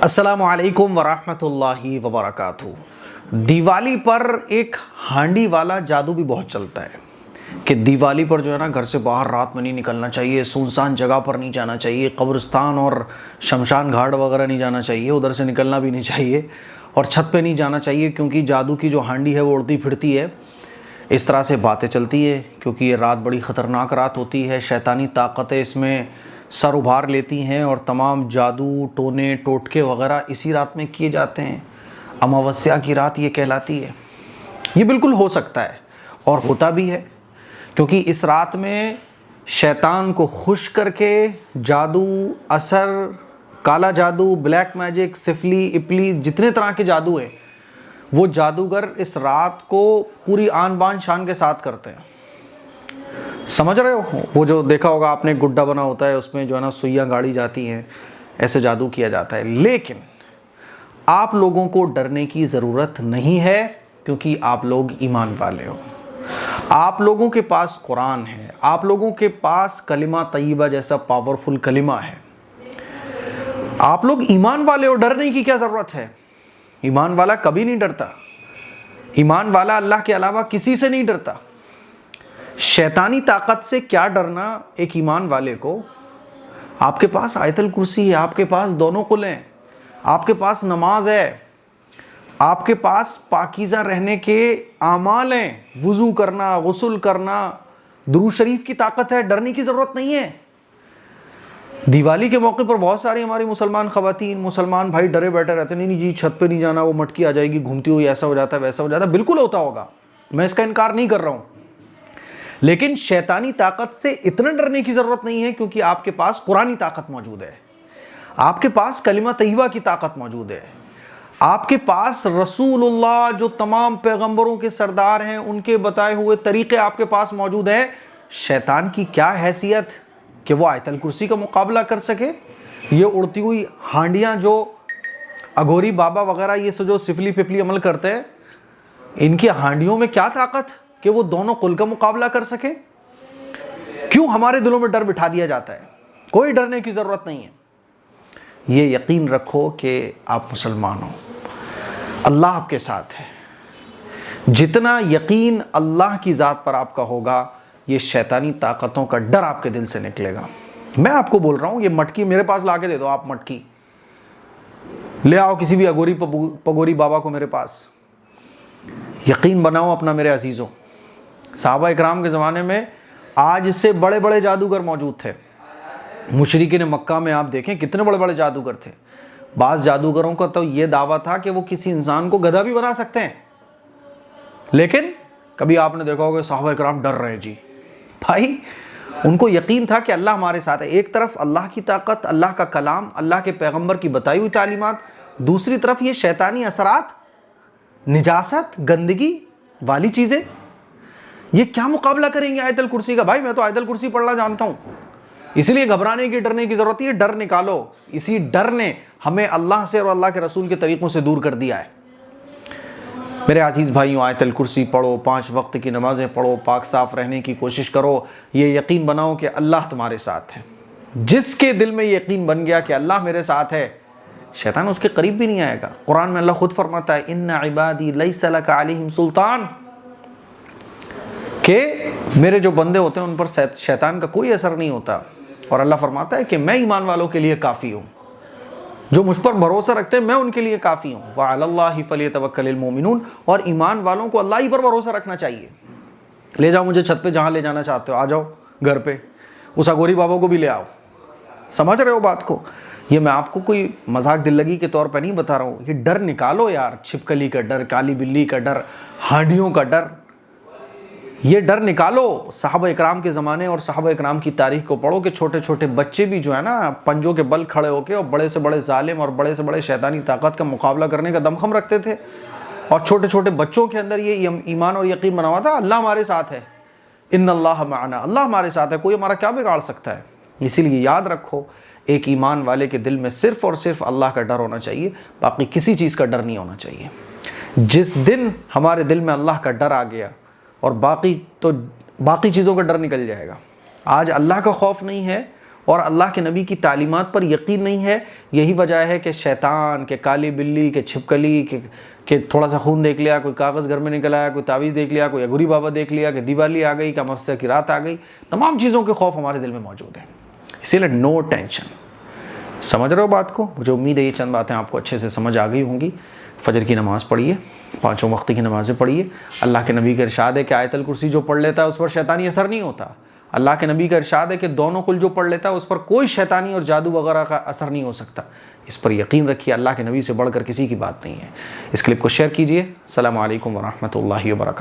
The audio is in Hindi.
अस्सलामु अलैकुम वरहमतुल्लाहि वबरकातुहू। दिवाली पर एक हांडी वाला जादू भी बहुत चलता है कि दिवाली पर जो है ना घर से बाहर रात में नहीं निकलना चाहिए, सुनसान जगह पर नहीं जाना चाहिए, कब्रिस्तान और शमशान घाट वगैरह नहीं जाना चाहिए, उधर से निकलना भी नहीं चाहिए और छत पे नहीं जाना चाहिए क्योंकि जादू की जो हांडी है वो उड़ती फिरती है। इस तरह से बातें चलती है क्योंकि ये रात बड़ी ख़तरनाक रात होती है, शैतानी ताकतें इसमें सर उभार लेती हैं और तमाम जादू टोने टोटके वगैरह इसी रात में किए जाते हैं। अमावस्या की रात ये कहलाती है। ये बिल्कुल हो सकता है और होता भी है क्योंकि इस रात में शैतान को खुश करके जादू, असर, काला जादू, ब्लैक मैजिक, सिफली, इपली, जितने तरह के जादू हैं वो जादूगर इस रात को पूरी आन बान शान के साथ करते हैं। समझ रहे हो? वो जो देखा होगा आपने, गुड्डा बना होता है, उसमें जो है ना सुइयां गाड़ी जाती हैं, ऐसे जादू किया जाता है। लेकिन आप लोगों को डरने की ज़रूरत नहीं है क्योंकि आप लोग ईमान वाले हो। आप लोगों के पास कुरान है, आप लोगों के पास कलिमा तय्यबा जैसा पावरफुल कलिमा है। आप लोग ईमान वाले हो, डरने की क्या ज़रूरत है? ईमान वाला कभी नहीं डरता। ईमान वाला अल्लाह के अलावा किसी से नहीं डरता। शैतानी ताकत से क्या डरना एक ईमान वाले को? आपके पास आयतल कुर्सी है, आपके पास दोनों कुल हैं, आपके पास नमाज है, आपके पास पाकीज़ा रहने के आमाल हैं, वुज़ू करना, गुस्ल करना, दुरूद शरीफ की ताकत है। डरने की ज़रूरत नहीं है। दिवाली के मौके पर बहुत सारी हमारी मुसलमान ख़वातीन, मुसलमान भाई डरे बैठे रहते, नहीं जी छत पे नहीं जाना, वो मटकी आ जाएगी घूमती हुई, ऐसा हो जाता है वैसा हो जाता है। बिल्कुल होता होगा, मैं इसका इनकार नहीं कर रहा हूँ, लेकिन शैतानी ताकत से इतना डरने की ज़रूरत नहीं है क्योंकि आपके पास कुरानी ताकत मौजूद है, आपके पास कलिमा तय्यबा की ताकत मौजूद है, आपके पास रसूलुल्लाह जो तमाम पैगंबरों के सरदार हैं उनके बताए हुए तरीक़े आपके पास मौजूद है। शैतान की क्या हैसियत कि वो आयतल कुर्सी का मुकाबला कर सके? ये उड़ती हुई हांडियाँ जो अघोरी बाबा वगैरह ये जो सिफली पिपली अमल करते हैं, इनकी हांडियों में क्या ताकत कि वो दोनों कुल का मुकाबला कर सके? क्यों हमारे दिलों में डर बिठा दिया जाता है? कोई डरने की ज़रूरत नहीं है। ये यकीन रखो कि आप मुसलमान हो, अल्लाह आपके साथ है। जितना यकीन अल्लाह की ज़ात पर आपका होगा, ये शैतानी ताकतों का डर आपके दिल से निकलेगा। मैं आपको बोल रहा हूँ, ये मटकी मेरे पास ला के दे दो, आप मटकी ले आओ किसी भी अघोरी पगोरी बाबा को मेरे पास, यकीन बनाओ अपना मेरे अजीज़ों। सहाबा इकराम के ज़माने में आज से बड़े बड़े जादूगर मौजूद थे। मुशरिकीन मक्का में आप देखें कितने बड़े बड़े जादूगर थे। बाज़ जादूगरों का तो ये दावा था कि वो किसी इंसान को गधा भी बना सकते हैं, लेकिन कभी आपने देखा होगा सहाबा इकराम डर रहे हैं जी। भाई उनको यकीन था कि अल्लाह हमारे साथ है। एक तरफ अल्लाह की ताकत, अल्लाह का कलाम, अल्लाह के पैगम्बर की बताई हुई तालीमात, दूसरी तरफ ये शैतानी असरात, निजासत, गंदगी वाली चीज़ें। ये क्या मुकाबला करेंगे आयतल कुर्सी का? भाई मैं तो आयतल कुर्सी पढ़ना जानता हूँ, इसलिए घबराने की, डरने की ज़रूरत है। डर निकालो। इसी डर ने हमें अल्लाह से और अल्लाह के रसूल के तरीक़ों से दूर कर दिया है। मेरे अजीज़ भाइयों, आयतल कुर्सी पढ़ो, 5 वक्त की नमाज़ें पढ़ो, पाक साफ़ रहने की कोशिश करो। ये यकीन बनाओ कि अल्लाह तुम्हारे साथ है। जिसके दिल में यकीन बन गया कि अल्लाह मेरे साथ है, शैतान उसके करीब भी नहीं आएगा। कुरान में अल्लाह खुद फरमाता है, इन्ना इबादी लैसा लका अलैहिम सुल्तान, कि मेरे जो बंदे होते हैं उन पर शैतान का कोई असर नहीं होता। और अल्लाह फरमाता है कि मैं ईमान वालों के लिए काफ़ी हूँ, जो मुझ पर भरोसा रखते हैं मैं उनके लिए काफ़ी हूँ। व अलल्लाहि फलियतवक्कलिल मोमिनून, और ईमान वालों को अल्लाह ही पर भरोसा रखना चाहिए। ले जाओ मुझे छत पे, जहाँ ले जाना चाहते हो आ जाओ, घर पे उस अघोरी बाबा को भी ले आओ। समझ रहे हो बात को? ये मैं आपको कोई मजाक दिल्लगी के तौर पर नहीं बता रहा हूँ। ये डर निकालो यार, छिपकली का डर, काली बिल्ली का डर, हांडियों का डर, ये डर निकालो। सहाबा इकराम के ज़माने और सहाबा इकराम की तारीख़ को पढ़ो कि छोटे छोटे बच्चे भी जो है ना पंजों के बल खड़े होकर और बड़े से बड़े जालिम और बड़े से बड़े शैतानी ताकत का मुकाबला करने का दमखम रखते थे। और छोटे छोटे बच्चों के अंदर ये ईमान और यकीन बना हुआ था, अल्लाह हमारे साथ है, इन्नल्लाह माना, अल्लाह हमारे साथ है, कोई हमारा क्या बिगाड़ सकता है। इसीलिए याद रखो, एक ईमान वाले के दिल में सिर्फ़ और सिर्फ अल्लाह का डर होना चाहिए, बाकी किसी चीज़ का डर नहीं होना चाहिए। जिस दिन हमारे दिल में अल्लाह का डर आ गया और बाकी चीज़ों का डर निकल जाएगा। आज अल्लाह का खौफ नहीं है और अल्लाह के नबी की तालीमात पर यकीन नहीं है। यही वजह है कि शैतान, के काली बिल्ली, के छिपकली, के थोड़ा सा खून देख लिया, कोई कागज़ घर में निकल आया, कोई तावीज़ देख लिया, कोई अगुरी बाबा देख लिया, कि दिवाली आ गई, कि अमावस्या की रात आ गई, तमाम चीज़ों के खौफ हमारे दिल में मौजूद है। इसीलिए नो टेंशन। समझ रहे हो बात को? मुझे उम्मीद है ये चंद बातें आपको अच्छे से समझ आ गई होंगी। फजर की नमाज़ पढ़िए, 5 वक्त की नमाज़ें पढ़िए। अल्लाह के नबी का इरशाद है कि आयतल कुर्सी जो पढ़ लेता है उस पर शैतानी असर नहीं होता। अल्लाह के नबी का इरशाद है कि दोनों कुल जो पढ़ लेता है उस पर कोई शैतानी और जादू वगैरह का असर नहीं हो सकता। इस पर यकीन रखिए, अल्लाह के नबी से बढ़कर किसी की बात नहीं है। इस क्लिप को शेयर कीजिए। अस्सलामु अलैकुम वरहमतुल्लाहि वबरकातुहू।